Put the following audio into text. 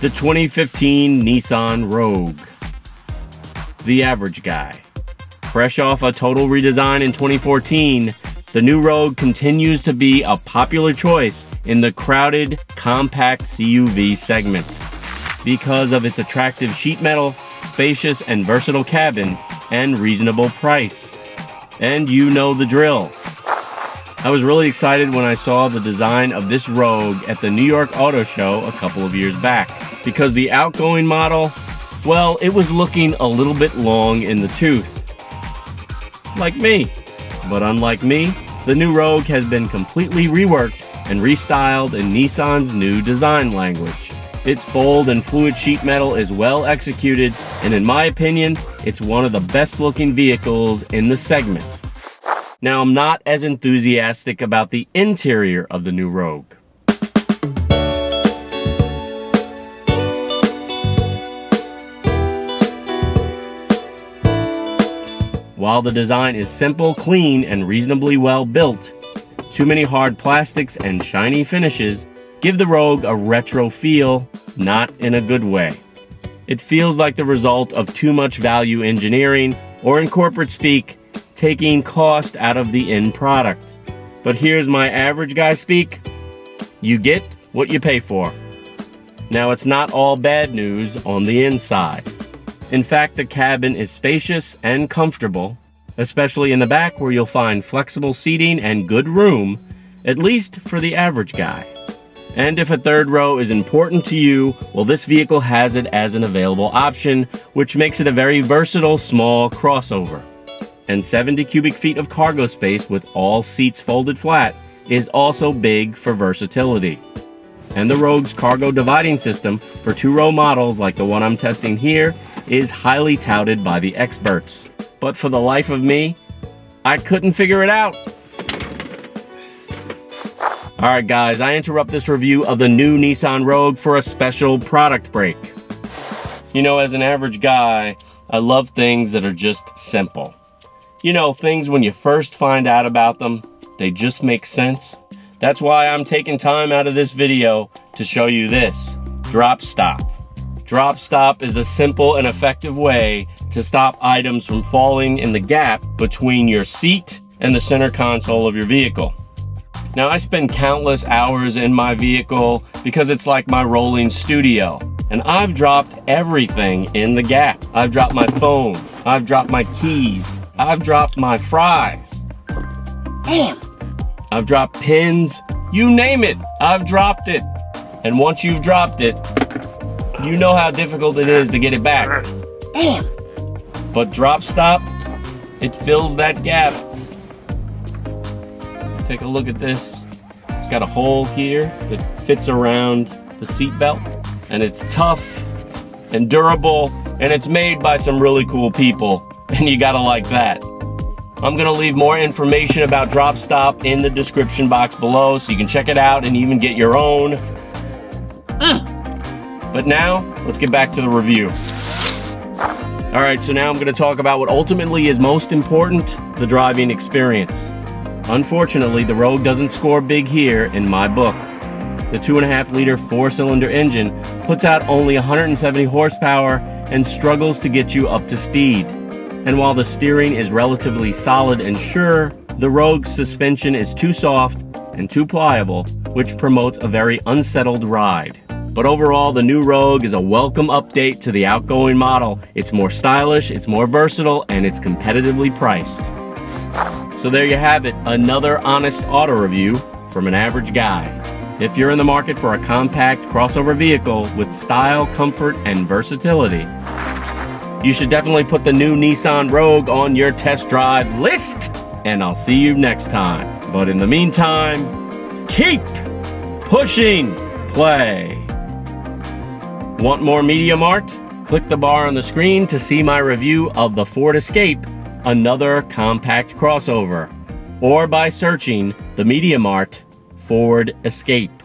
The 2015 Nissan Rogue. The average guy. Fresh off a total redesign in 2014, the new Rogue continues to be a popular choice in the crowded, compact CUV segment because of its attractive sheet metal, spacious and versatile cabin, and reasonable price. And you know the drill. I was really excited when I saw the design of this Rogue at the New York Auto Show a couple of years back, because the outgoing model, well, it was looking a little bit long in the tooth. Like me. But unlike me, the new Rogue has been completely reworked and restyled in Nissan's new design language. Its bold and fluid sheet metal is well executed, and in my opinion, it's one of the best looking vehicles in the segment. Now, I'm not as enthusiastic about the interior of the new Rogue. While the design is simple, clean, and reasonably well built, too many hard plastics and shiny finishes give the Rogue a retro feel, not in a good way. It feels like the result of too much value engineering, or in corporate speak, taking cost out of the end product. But here's my average guy speak: you get what you pay for. Now, it's not all bad news on the inside. In fact, the cabin is spacious and comfortable, especially in the back where you'll find flexible seating and good room, at least for the average guy. And if a third row is important to you, well, this vehicle has it as an available option, which makes it a very versatile small crossover. And 70 cubic feet of cargo space with all seats folded flat is also big for versatility. And the Rogue's cargo dividing system for two-row models like the one I'm testing here is highly touted by the experts. But for the life of me, I couldn't figure it out. Alright guys, I interrupt this review of the new Nissan Rogue for a special product break. You know, as an average guy, I love things that are just simple. You know, things when you first find out about them, they just make sense. That's why I'm taking time out of this video to show you this: drop stop. Drop stop is the simple and effective way to stop items from falling in the gap between your seat and the center console of your vehicle. Now, I spend countless hours in my vehicle because it's like my rolling studio, and I've dropped everything in the gap. I've dropped my phone, I've dropped my keys, I've dropped my fries. Damn. I've dropped pins, you name it, I've dropped it. And once you've dropped it, you know how difficult it is to get it back. Damn. But drop stop, it fills that gap. Take a look at this. It's got a hole here that fits around the seat belt, and it's tough and durable, and it's made by some really cool people, and you gotta like that. I'm gonna leave more information about drop stop in the description box below so you can check it out and even get your own. But now, let's get back to the review. Alright, so now I'm gonna talk about what ultimately is most important: the driving experience. Unfortunately, the Rogue doesn't score big here in my book. The 2.5-liter 4-cylinder engine puts out only 170 horsepower and struggles to get you up to speed. And while the steering is relatively solid and sure, the Rogue's suspension is too soft and too pliable, which promotes a very unsettled ride. But overall, the new Rogue is a welcome update to the outgoing model. It's more stylish, it's more versatile, and it's competitively priced. So there you have it, another honest auto review from an average guy. If you're in the market for a compact crossover vehicle with style, comfort, and versatility, you should definitely put the new Nissan Rogue on your test drive list, and I'll see you next time. But in the meantime, keep pushing play. Want more Media Mart? Click the bar on the screen to see my review of the Ford Escape, another compact crossover, or by searching the Media Mart Ford Escape.